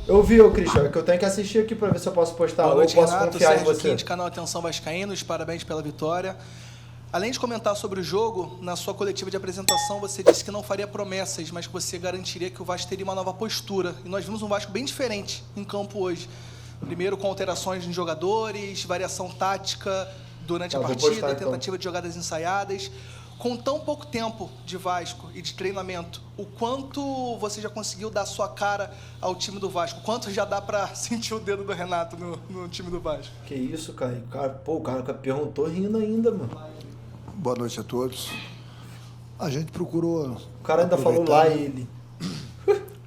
Eu vi, ô Christian, é que eu tenho que assistir aqui pra ver se eu posso postar. Boa noite, ou posso Renato, confiar em Sérgio você. Quinte, canal Atenção Vascaínos, parabéns pela vitória. Além de comentar sobre o jogo, na sua coletiva de apresentação você disse que não faria promessas, mas que você garantiria que o Vasco teria uma nova postura. E nós vimos um Vasco bem diferente em campo hoje. Primeiro com alterações de jogadores, variação tática durante a partida, tentativa de jogadas ensaiadas. Com tão pouco tempo de Vasco e de treinamento, o quanto você já conseguiu dar sua cara ao time do Vasco? Quanto já dá pra sentir o dedo do Renato no time do Vasco? Que isso, cara? O cara perguntou rindo ainda, mano. Boa noite a todos. A gente procurou... O cara ainda falou lá ele.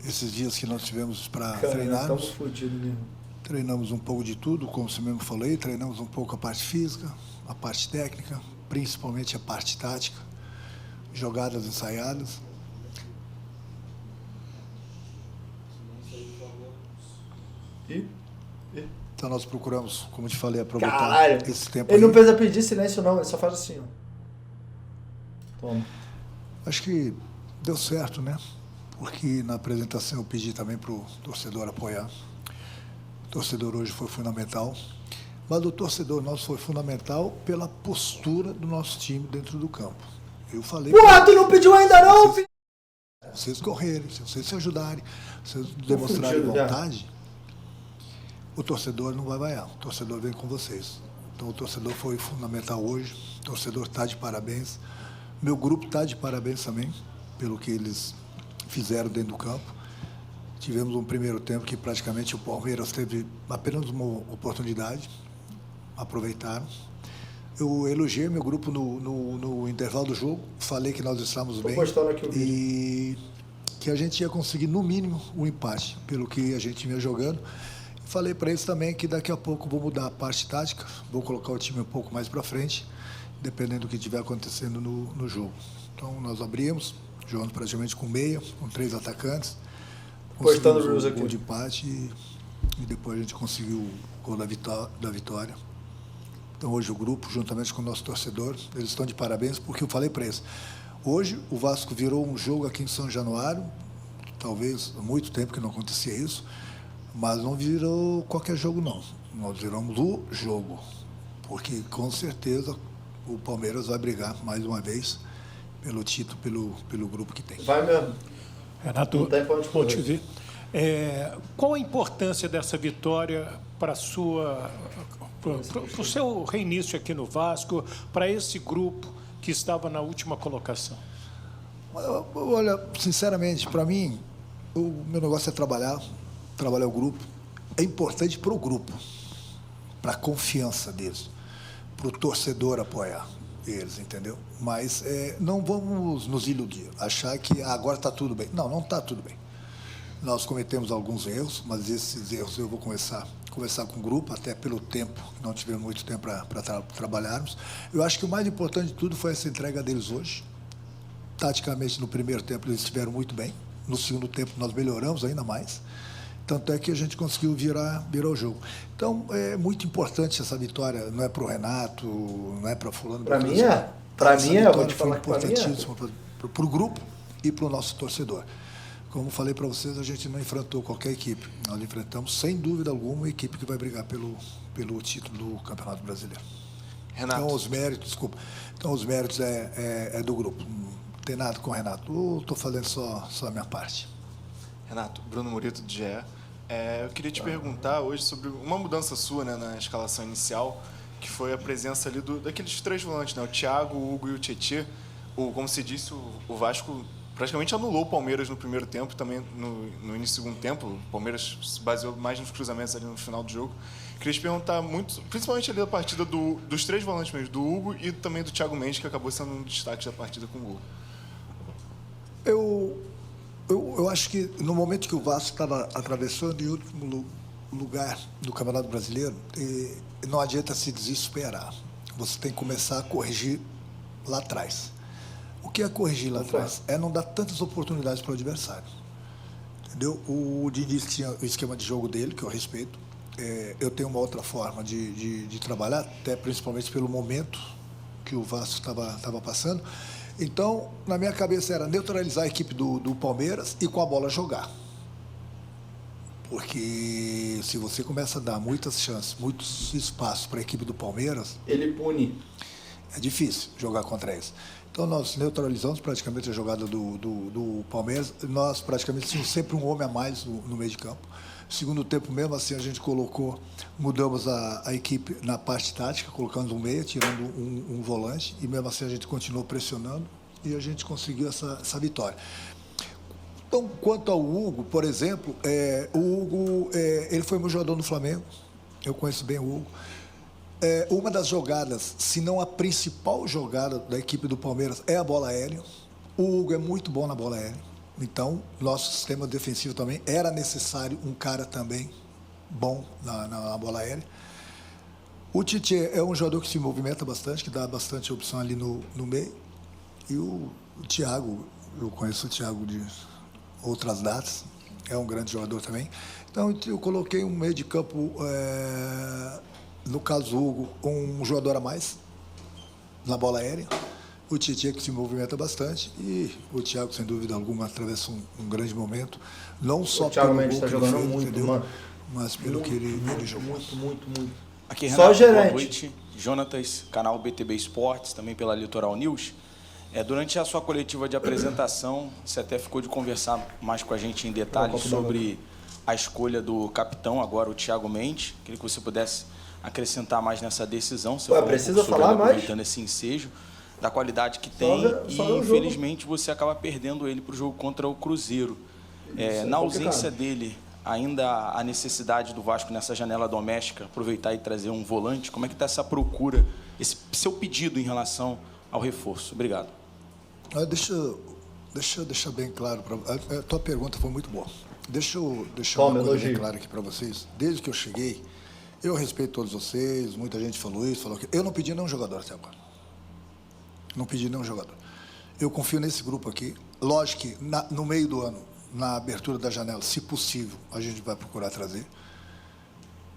Esses dias que nós tivemos para treinarmos. Estamos fodidos mesmo. Treinamos um pouco de tudo, como você mesmo falei. Treinamos um pouco a parte física, a parte técnica, principalmente a parte tática, jogadas ensaiadas. Então nós procuramos, como te falei, aproveitar esse tempo. Ele não precisa pedir silêncio não, ele só faz assim, ó. Toma. Acho que deu certo, né? Porque na apresentação eu pedi também para o torcedor apoiar. O torcedor hoje foi fundamental. Mas o torcedor nosso foi fundamental pela postura do nosso time dentro do campo. Eu falei... Porra, tu não pediu ainda não, filho? Se vocês correrem, se vocês se ajudarem, se vocês demonstrarem vontade, o torcedor não vai vaiar. O torcedor vem com vocês. Então o torcedor foi fundamental hoje. O torcedor está de parabéns. Meu grupo está de parabéns também, pelo que eles fizeram dentro do campo. Tivemos um primeiro tempo que praticamente o Palmeiras teve apenas uma oportunidade. Aproveitaram. Eu elogiei meu grupo no intervalo do jogo, falei que nós estávamos bem e que a gente ia conseguir, no mínimo, um empate, pelo que a gente vinha jogando. Falei para eles também que daqui a pouco vou mudar a parte tática, vou colocar o time um pouco mais para frente, dependendo do que estiver acontecendo no jogo. Então, nós abrimos, jogando praticamente com meia, com 3 atacantes, conseguimos o gol de empate e depois a gente conseguiu o gol da vitória. Então, hoje o grupo, juntamente com o nosso torcedor, eles estão de parabéns, porque eu falei para eles, hoje o Vasco virou um jogo aqui em São Januário, talvez há muito tempo que não acontecia isso, mas não virou qualquer jogo, não. Nós viramos o jogo, porque com certeza o Palmeiras vai brigar mais uma vez pelo título, pelo grupo que tem. Vai mesmo. Renato, não tem pra onde vou te ver. Qual a importância dessa vitória para o seu reinício aqui no Vasco, para esse grupo que estava na última colocação? Olha, sinceramente, para mim, o meu negócio é trabalhar o grupo. É importante para o grupo, para a confiança deles, para o torcedor apoiar eles, entendeu? Mas não vamos nos iludir, achar que agora está tudo bem. Não está tudo bem. Nós cometemos alguns erros, mas esses erros eu vou conversar com o grupo, até pelo tempo, não tivemos muito tempo para trabalharmos. Eu acho que o mais importante de tudo foi essa entrega deles hoje. Taticamente, no primeiro tempo, eles estiveram muito bem. No segundo tempo, nós melhoramos ainda mais. Tanto é que a gente conseguiu virar o jogo. Então, é muito importante essa vitória. Não é para o Renato, não é para fulano. Para mim é. Para mim é, vou te falar que importantíssimo para o grupo e para o nosso torcedor. Como falei para vocês, a gente não enfrentou qualquer equipe. Nós enfrentamos, sem dúvida alguma, uma equipe que vai brigar pelo título do Campeonato Brasileiro. Renato. Então, os méritos é do grupo. Não tem nada com o Renato. Eu estou fazendo só a minha parte. Renato, Bruno Murito, do GE. Eu queria te perguntar hoje sobre uma mudança sua, né, na escalação inicial, que foi a presença ali daqueles 3 volantes, né, o Thiago, o Hugo e o Tietê. Como se disse, o Vasco praticamente anulou o Palmeiras no primeiro tempo, também no início do segundo tempo. O Palmeiras se baseou mais nos cruzamentos ali no final do jogo. Queria te perguntar muito, principalmente ali da partida dos 3 volantes mesmo, do Hugo e também do Thiago Mendes, que acabou sendo um destaque da partida com o gol. Eu acho que no momento que o Vasco estava atravessando em último lugar do Campeonato Brasileiro, não adianta se desesperar. Você tem que começar a corrigir lá atrás. O que é corrigir lá atrás? É não dar tantas oportunidades para o adversário. Entendeu? O Diniz tinha o esquema de jogo dele, que eu respeito. Eu tenho uma outra forma de trabalhar, até principalmente pelo momento que o Vasco estava passando. Então, na minha cabeça era neutralizar a equipe do Palmeiras e com a bola jogar. Porque se você começa a dar muitas chances, muitos espaços para a equipe do Palmeiras, Ele pune. é difícil jogar contra eles. Então nós neutralizamos praticamente a jogada do Palmeiras. Nós praticamente tínhamos sempre um homem a mais no meio de campo. Segundo tempo, mesmo assim, a gente mudamos a equipe na parte tática, colocando um meia, tirando um volante, e mesmo assim a gente continuou pressionando e a gente conseguiu essa vitória. Então, quanto ao Hugo, por exemplo, o Hugo, ele foi meu jogador no Flamengo, eu conheço bem o Hugo. Uma das jogadas, se não a principal jogada da equipe do Palmeiras, é a bola aérea. O Hugo é muito bom na bola aérea. Então, nosso sistema defensivo também era necessário um cara também bom na bola aérea. O Tietê é um jogador que se movimenta bastante, que dá bastante opção ali no meio. E o Thiago, eu conheço o Thiago de outras datas, é um grande jogador também. Então, eu coloquei um meio de campo, no caso Hugo, um jogador a mais na bola aérea. O Tietê, que se movimenta bastante, e o Thiago, sem dúvida alguma, atravessa um grande momento, não só pelo gol está que jogando ele fez, muito, entendeu? mano. Mas pelo que ele jogou. Muito. Aqui, Só Renato, gerente. boa noite. Jonatas, canal BTB Esportes, também pela Litoral News. Durante a sua coletiva de apresentação, você até ficou de conversar mais com a gente em detalhes sobre a escolha do capitão, agora o Thiago Mendes. Queria que você pudesse acrescentar mais nessa decisão. Você falou precisa um pouco sobre falar ele, mais? aproveitando esse ensejo, da qualidade que tem, só e no infelizmente você acaba perdendo ele para o jogo contra o Cruzeiro. Na ausência dele, ainda a necessidade do Vasco nessa janela doméstica, aproveitar e trazer um volante, como é que está essa procura, esse seu pedido em relação ao reforço? Obrigado. Deixa eu deixar bem claro, a tua pergunta foi muito boa. Deixa eu deixar Toma, uma coisa bem elogio. clara aqui para vocês. Desde que eu cheguei, eu respeito todos vocês, muita gente falou isso, falou aquilo. Eu não pedi nenhum jogador até agora. Não pedi nenhum jogador. Eu confio nesse grupo aqui. Lógico que no meio do ano, na abertura da janela, se possível, a gente vai procurar trazer.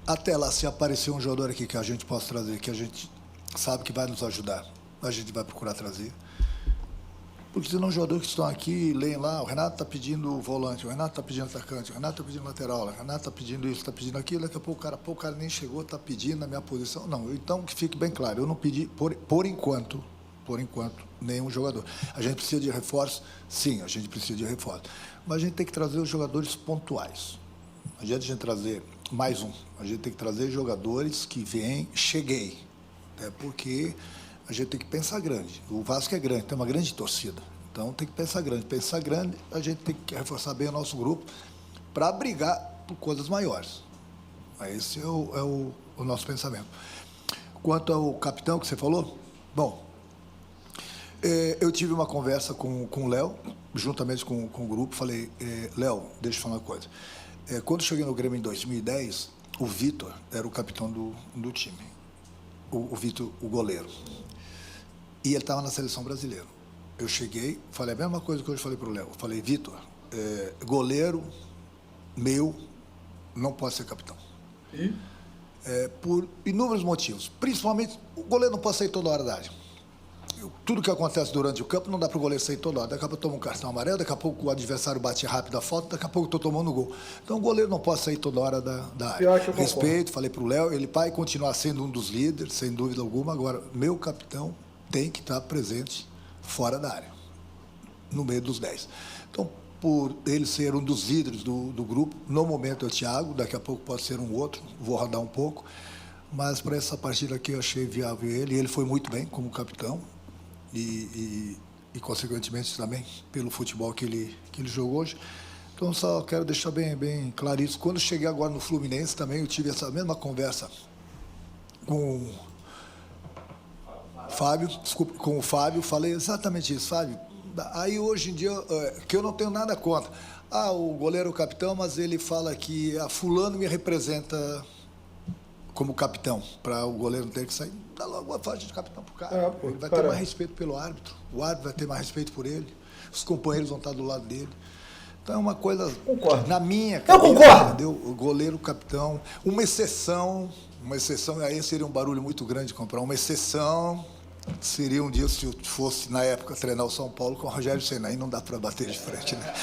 Até lá, se aparecer um jogador aqui que a gente possa trazer, que a gente sabe que vai nos ajudar, a gente vai procurar trazer. Porque senão os jogadores que estão aqui, leem lá, o Renato está pedindo volante, o Renato está pedindo atacante, o Renato está pedindo lateral, o Renato está pedindo isso, está pedindo aquilo, daqui a pouco o cara nem chegou, está pedindo a minha posição. Não, então que fique bem claro, eu não pedi, por enquanto, nenhum jogador. A gente precisa de reforço? Sim, a gente precisa de reforço. Mas a gente tem que trazer os jogadores pontuais. Não adianta a gente trazer mais um. A gente tem que trazer jogadores que vêm, cheguei. Porque a gente tem que pensar grande. O Vasco é grande, tem uma grande torcida. Então tem que pensar grande. Pensar grande, a gente tem que reforçar bem o nosso grupo para brigar por coisas maiores. Esse é o nosso pensamento. Quanto ao capitão que você falou, bom, eu tive uma conversa com o Léo, juntamente com o grupo, falei, Léo, deixa eu falar uma coisa. Quando eu cheguei no Grêmio em 2010, o Vitor era o capitão do time. O Vitor, o goleiro. E ele estava na seleção brasileira. Eu cheguei, falei a mesma coisa que eu falei para o Léo. Falei, Vitor, goleiro meu não pode ser capitão. E? Por inúmeros motivos. Principalmente, o goleiro não pode sair toda hora da área. Tudo que acontece durante o campo não dá para o goleiro sair toda hora. Daqui a pouco toma um cartão amarelo, daqui a pouco o adversário bate rápido a falta, daqui a pouco eu estou tomando o gol. Então o goleiro não pode sair toda hora da área. Eu acho que eu Respeito, falei para o Léo, ele vai continuar sendo um dos líderes, sem dúvida alguma. Agora, meu capitão tem que estar presente fora da área, no meio dos 10. Então, por ele ser um dos líderes do grupo, no momento é o Thiago, daqui a pouco pode ser um outro, vou rodar um pouco, mas para essa partida aqui eu achei viável ele foi muito bem como capitão, e consequentemente também pelo futebol que ele jogou hoje. Então só quero deixar bem claro isso. Quando eu cheguei agora no Fluminense também, eu tive essa mesma conversa com o Fábio, falei exatamente isso, Fábio. Aí hoje em dia, que eu não tenho nada contra. O goleiro é o capitão, mas ele fala que a fulano me representa como capitão, para o goleiro não ter que sair. Dá logo a faixa de capitão pro cara. Ele vai ter mais respeito pelo árbitro. O árbitro vai ter mais respeito por ele. Os companheiros vão estar do lado dele. Então é uma coisa... Concordo. Na minha cabeça, eu concordo. entendeu? O goleiro, o capitão, uma exceção, aí seria um barulho muito grande de comprar. Uma exceção Seria um dia se eu fosse, na época, treinar o São Paulo com o Rogério Ceni. Aí não dá para bater de frente, né?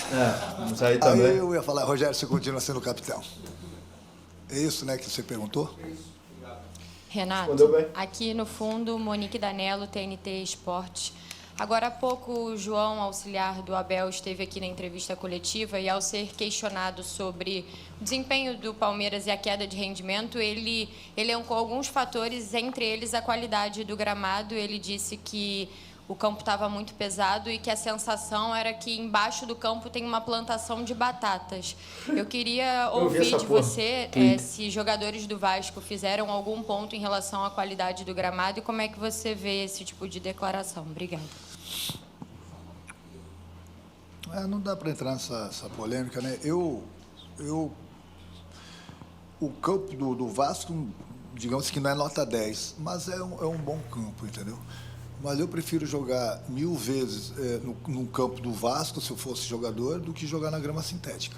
Mas aí também. Aí eu ia falar, Rogério, você continua sendo capitão. É isso, né, que você perguntou? Renato, aqui no fundo, Monique Danello, TNT Esportes. Agora há pouco, o João, auxiliar do Abel, esteve aqui na entrevista coletiva e, ao ser questionado sobre o desempenho do Palmeiras e a queda de rendimento, ele elencou alguns fatores, entre eles a qualidade do gramado. Ele disse que o campo estava muito pesado e que a sensação era que embaixo do campo tem uma plantação de batatas. Eu queria ouvir de você se jogadores do Vasco fizeram algum ponto em relação à qualidade do gramado e como é que você vê esse tipo de declaração. Obrigada. Não dá para entrar nessa polêmica, né? O campo do Vasco, digamos que não é nota 10, mas é um bom campo, entendeu? Mas eu prefiro jogar 1000 vezes no campo do Vasco, se eu fosse jogador, do que jogar na grama sintética.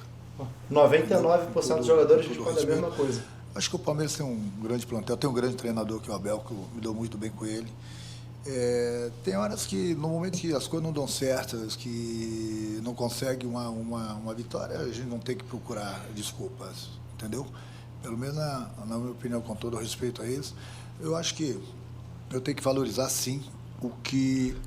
99% dos jogadores respondem a mesma coisa. Acho que o Palmeiras tem um grande plantel, tem um grande treinador que é o Abel, que eu me dou muito bem com ele. Tem horas que, no momento que as coisas não dão certas, que não consegue uma vitória, a gente não tem que procurar desculpas, entendeu? Pelo menos, na minha opinião, com todo o respeito a eles, eu acho que eu tenho que valorizar, sim,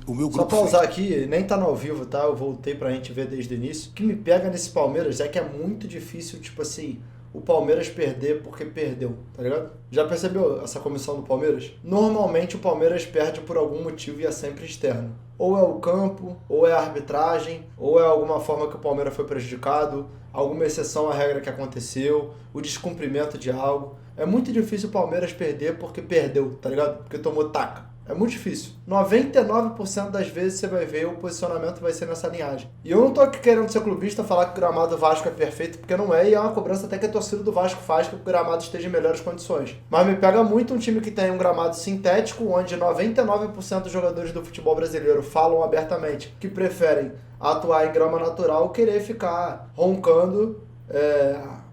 o meu grupo. Só pausar aqui, nem tá no ao vivo, tá? Eu voltei pra gente ver desde o início. O que me pega nesse Palmeiras é que é muito difícil, tipo assim, o Palmeiras perder porque perdeu, tá ligado? Já percebeu essa comissão do Palmeiras? Normalmente o Palmeiras perde por algum motivo e é sempre externo. Ou é o campo, ou é a arbitragem, ou é alguma forma que o Palmeiras foi prejudicado, alguma exceção à regra que aconteceu, o descumprimento de algo. É muito difícil o Palmeiras perder porque perdeu, tá ligado? Porque tomou taca. É muito difícil. 99% das vezes você vai ver o posicionamento vai ser nessa linhagem. E eu não tô aqui querendo ser clubista, falar que o gramado do Vasco é perfeito, porque não é, e é uma cobrança até que a torcida do Vasco faz que o gramado esteja em melhores condições. Mas me pega muito um time que tem um gramado sintético, onde 99% dos jogadores do futebol brasileiro falam abertamente que preferem atuar em grama natural, querer ficar roncando,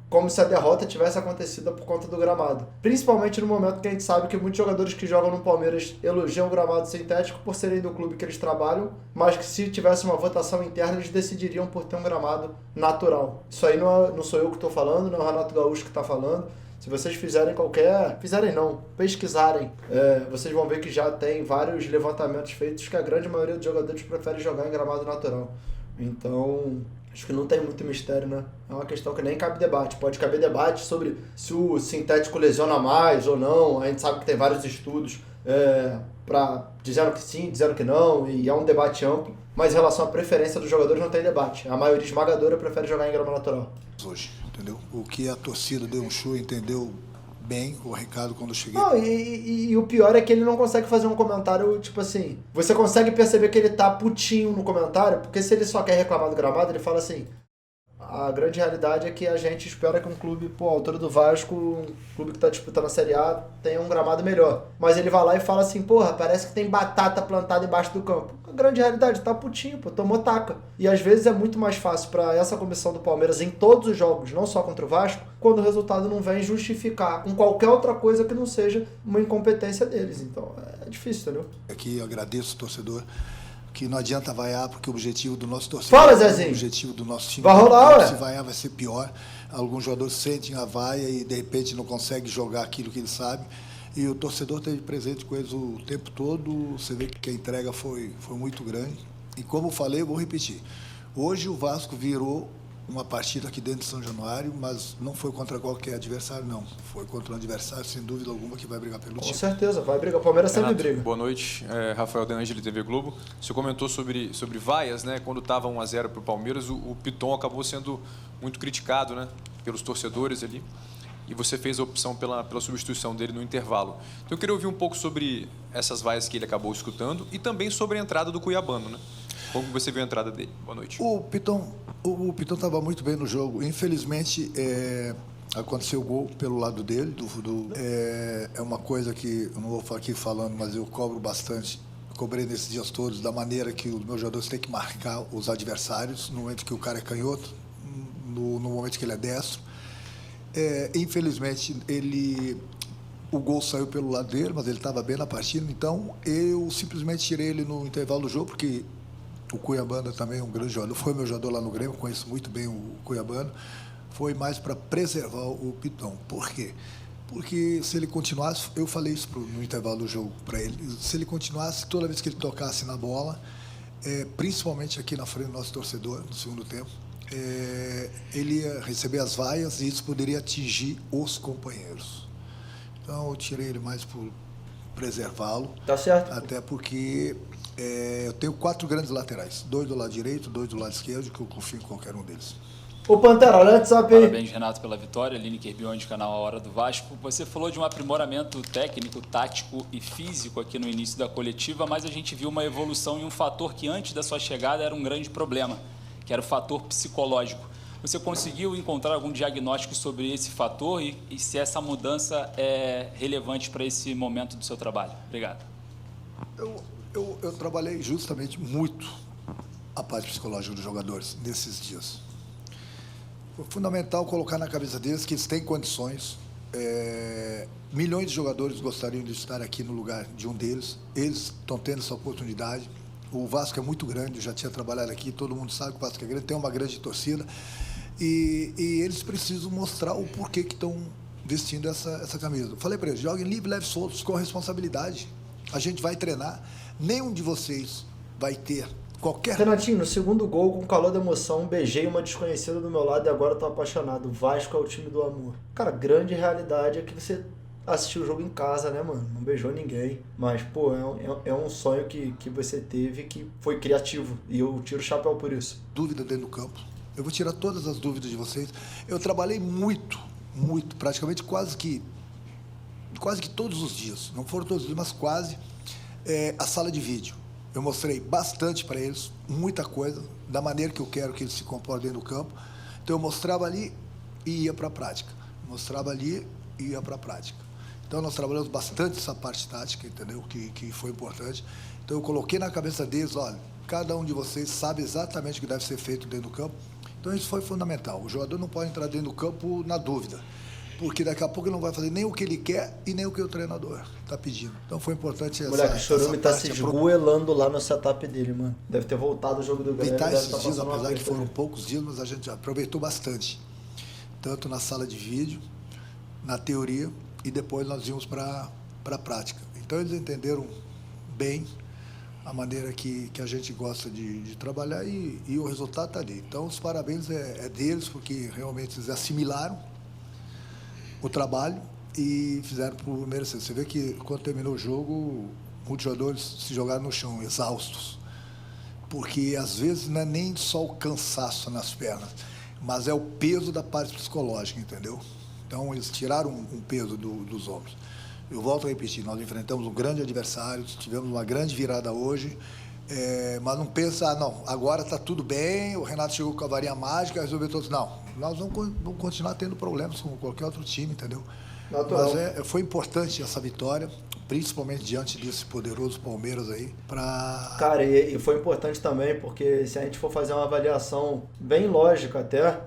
como se a derrota tivesse acontecido por conta do gramado. Principalmente no momento que a gente sabe que muitos jogadores que jogam no Palmeiras elogiam o gramado sintético por serem do clube que eles trabalham, mas que se tivesse uma votação interna eles decidiriam por ter um gramado natural. Isso aí não sou eu que estou falando, não é o Renato Gaúcho que está falando. Se vocês pesquisarem, vocês vão ver que já tem vários levantamentos feitos que a grande maioria dos jogadores prefere jogar em gramado natural. Então, acho que não tem muito mistério, né? É uma questão que nem cabe debate. Pode caber debate sobre se o sintético lesiona mais ou não. A gente sabe que tem vários estudos dizendo que sim, dizendo que não, e é um debate amplo. Mas em relação à preferência dos jogadores não tem debate. A maioria esmagadora prefere jogar em grama natural. Hoje, entendeu? O que a torcida deu um show, entendeu bem o recado quando eu cheguei. Não, e o pior é que ele não consegue fazer um comentário, tipo assim... Você consegue perceber que ele tá putinho no comentário, porque se ele só quer reclamar do gramado, ele fala assim... A grande realidade é que a gente espera que um clube, a altura do Vasco, um clube que tá disputando a Série A, tenha um gramado melhor. Mas ele vai lá e fala assim, parece que tem batata plantada embaixo do campo. A grande realidade, tá putinho, tomou taca. E às vezes é muito mais fácil para essa comissão do Palmeiras em todos os jogos, não só contra o Vasco, quando o resultado não vem justificar com qualquer outra coisa que não seja uma incompetência deles. Então é difícil, entendeu? Aqui eu agradeço o torcedor, que não adianta vaiar, porque o objetivo do nosso torcedor... Fala, Zezinho! O objetivo do nosso time... Vai rolar, ué! Se vaiar vai ser pior. Alguns jogadores sentem a vaia e, de repente, não conseguem jogar aquilo que eles sabem. E o torcedor esteve presente com eles o tempo todo. Você vê que a entrega foi muito grande. E, como eu falei, eu vou repetir. Hoje o Vasco virou uma partida aqui dentro de São Januário, mas não foi contra qualquer adversário, não. Foi contra um adversário, sem dúvida alguma, que vai brigar pelo time. Com certeza, vai brigar. O Palmeiras sempre briga. Boa noite, Rafael De Angeli, TV Globo. Você comentou sobre vaias, né? Quando estava 1-0 para o Palmeiras, o Piton acabou sendo muito criticado, né? Pelos torcedores ali. E você fez a opção pela substituição dele no intervalo. Então eu queria ouvir um pouco sobre essas vaias que ele acabou escutando e também sobre a entrada do Cuiabano, né? Como você viu a entrada dele? Boa noite. O Piton estava muito bem no jogo. Infelizmente, aconteceu o gol pelo lado dele. É uma coisa que eu não vou ficar aqui falando, mas eu cobro bastante. Cobrei nesses dias todos da maneira que os meus jogadores têm que marcar os adversários no momento que o cara é canhoto, no momento que ele é destro. Infelizmente, o gol saiu pelo lado dele, mas ele estava bem na partida, então eu simplesmente tirei ele no intervalo do jogo, porque o Cuiabano também é um grande jogador, foi meu jogador lá no Grêmio, conheço muito bem o Cuiabano, foi mais para preservar o Piton. Por quê? Porque se ele continuasse, eu falei isso no intervalo do jogo para ele, se ele continuasse, toda vez que ele tocasse na bola, principalmente aqui na frente do nosso torcedor, no segundo tempo, ele ia receber as vaias e isso poderia atingir os companheiros. Então eu tirei ele mais por preservá-lo. Tá certo. Até porque eu tenho 4 grandes laterais, 2 do lado direito, 2 do lado esquerdo, que eu confio em qualquer um deles. Ô Pantera, olha o WhatsApp aí. Parabéns, Renato, pela vitória. Aline Kerbione, canal A Hora do Vasco. Você falou de um aprimoramento técnico, tático e físico aqui no início da coletiva, mas a gente viu uma evolução em um fator que antes da sua chegada era um grande problema, que era o fator psicológico. Você conseguiu encontrar algum diagnóstico sobre esse fator e se essa mudança é relevante para esse momento do seu trabalho? Obrigado. Eu trabalhei justamente muito a parte psicológica dos jogadores nesses dias. Foi fundamental colocar na cabeça deles que eles têm condições. Milhões de jogadores gostariam de estar aqui no lugar de um deles. Eles estão tendo essa oportunidade. O Vasco é muito grande, eu já tinha trabalhado aqui, todo mundo sabe que o Vasco é grande, tem uma grande torcida. E eles precisam mostrar o porquê que estão vestindo essa camisa. Eu falei para eles, joguem livre, leve soltos, com responsabilidade. A gente vai treinar, nenhum de vocês vai ter qualquer... Renatinho, no segundo gol, com calor da emoção, beijei uma desconhecida do meu lado e agora tô apaixonado. O Vasco é o time do amor. Cara, grande realidade é que você assistiu o jogo em casa, né, mano? Não beijou ninguém. Mas, pô, é um sonho que você teve que foi criativo. E eu tiro o chapéu por isso. Dúvida dentro do campo. Eu vou tirar todas as dúvidas de vocês. Eu trabalhei muito, praticamente quase que todos os dias. Não foram todos os dias, mas quase. A sala de vídeo. Eu mostrei bastante para eles, muita coisa, da maneira que eu quero que eles se comportem dentro do campo. Então eu mostrava ali e ia para a prática. Mostrava ali e ia para a prática. Então nós trabalhamos bastante essa parte tática, entendeu? Que foi importante. Então eu coloquei na cabeça deles, olha, cada um de vocês sabe exatamente o que deve ser feito dentro do campo. Então isso foi fundamental. O jogador não pode entrar dentro do campo na dúvida, porque daqui a pouco ele não vai fazer nem o que ele quer e nem o que o treinador está pedindo. Então foi importante essa... Moleque, o Chorume tá se esgoelando lá no setup dele, mano. Deve ter voltado o jogo do Grêmio. Aproveitar esses dias, apesar que foram poucos dias, mas a gente aproveitou bastante. Tanto na sala de vídeo, na teoria, e depois nós íamos para a prática. Então eles entenderam bem a maneira que a gente gosta de trabalhar e o resultado está ali. Então os parabéns é deles, porque realmente eles assimilaram o trabalho e fizeram por merecer. Você vê que quando terminou o jogo, muitos jogadores se jogaram no chão, exaustos. Porque às vezes não é nem só o cansaço nas pernas, mas é o peso da parte psicológica, entendeu? Então eles tiraram um peso dos ombros. Eu volto a repetir, nós enfrentamos um grande adversário, tivemos uma grande virada hoje, mas não pensa, não, agora está tudo bem, o Renato chegou com a varinha mágica, resolveu todos. Não, nós vamos continuar tendo problemas com qualquer outro time, entendeu? Natural. Mas foi importante essa vitória, principalmente diante desse poderoso Palmeiras aí, para... Cara, e foi importante também, porque se a gente for fazer uma avaliação bem lógica até,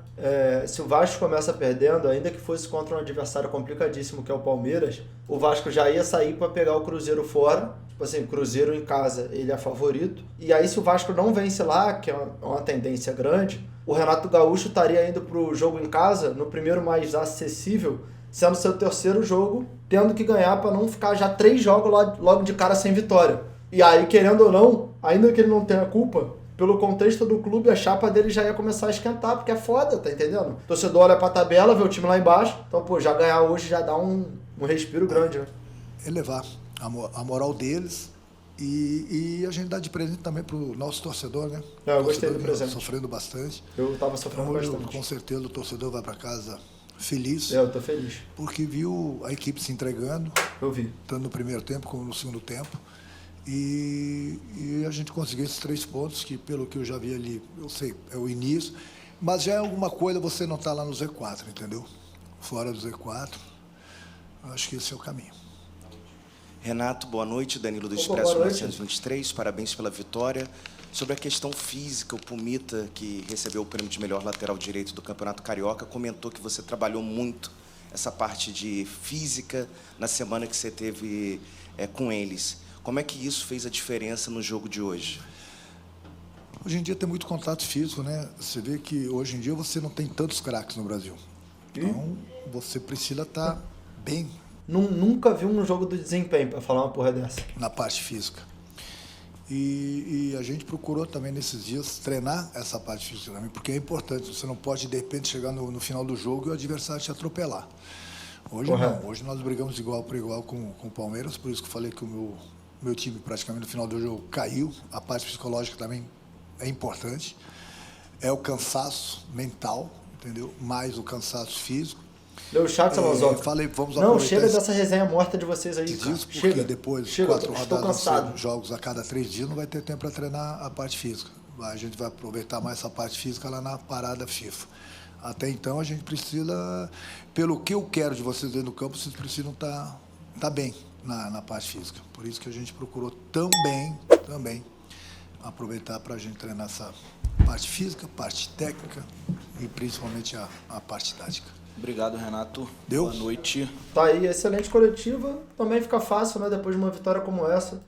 se o Vasco começa perdendo, ainda que fosse contra um adversário complicadíssimo que é o Palmeiras, o Vasco já ia sair para pegar o Cruzeiro fora. Tipo assim, Cruzeiro em casa, ele é favorito. E aí, se o Vasco não vence lá, que é uma tendência grande, o Renato Gaúcho estaria indo pro jogo em casa, no primeiro mais acessível, sendo seu terceiro jogo, tendo que ganhar para não ficar já 3 jogos logo de cara sem vitória. E aí, querendo ou não, ainda que ele não tenha culpa, pelo contexto do clube, a chapa dele já ia começar a esquentar, porque é foda, tá entendendo? O torcedor olha pra tabela, vê o time lá embaixo, então, pô, já ganhar hoje já dá um respiro grande, né? Elevar a moral deles e a gente dá de presente também pro nosso torcedor, né? Eu gostei do presente. Sofrendo bastante. Eu tava sofrendo então, bastante. Com certeza o torcedor vai para casa feliz. Eu tô feliz. Porque viu a equipe se entregando. Eu vi. Tanto no primeiro tempo como no segundo tempo. E a gente conseguiu esses 3 pontos, que pelo que eu já vi ali, eu sei, é o início. Mas já é alguma coisa você não tá lá no Z4, entendeu? Fora do Z4. Acho que esse é o caminho. Renato, boa noite. Danilo do Expresso 923, parabéns pela vitória. Sobre a questão física, o Pumita, que recebeu o prêmio de melhor lateral direito do Campeonato Carioca, comentou que você trabalhou muito essa parte de física na semana que você teve com eles. Como é que isso fez a diferença no jogo de hoje? Hoje em dia tem muito contato físico, né? Você vê que hoje em dia você não tem tantos craques no Brasil. Então, você precisa estar bem. Nunca vi um jogo do desempenho, para falar uma porra dessa. Na parte física. E a gente procurou também nesses dias treinar essa parte física também, porque é importante. Você não pode, de repente, chegar no final do jogo e o adversário te atropelar. Hoje não. Hoje nós brigamos igual para igual com o Palmeiras, por isso que eu falei que o meu time praticamente no final do jogo caiu. A parte psicológica também é importante. É o cansaço mental, entendeu? Mais o cansaço físico. Leu o chat, Salazar. Falei, vamos não, chega dessa resenha morta de vocês aí, cara. Disso porque chega. Depois, chega, 4 rodadas, jogos a cada 3 dias, não vai ter tempo para treinar a parte física. A gente vai aproveitar mais essa parte física lá na parada FIFA. Até então, a gente precisa, pelo que eu quero de vocês dentro do campo, vocês precisam estar bem na parte física. Por isso que a gente procurou também aproveitar para a gente treinar essa parte física, parte técnica e principalmente a parte tática. Obrigado, Renato. Deu? Boa noite. Tá aí, excelente coletiva. Também fica fácil, né? Depois de uma vitória como essa.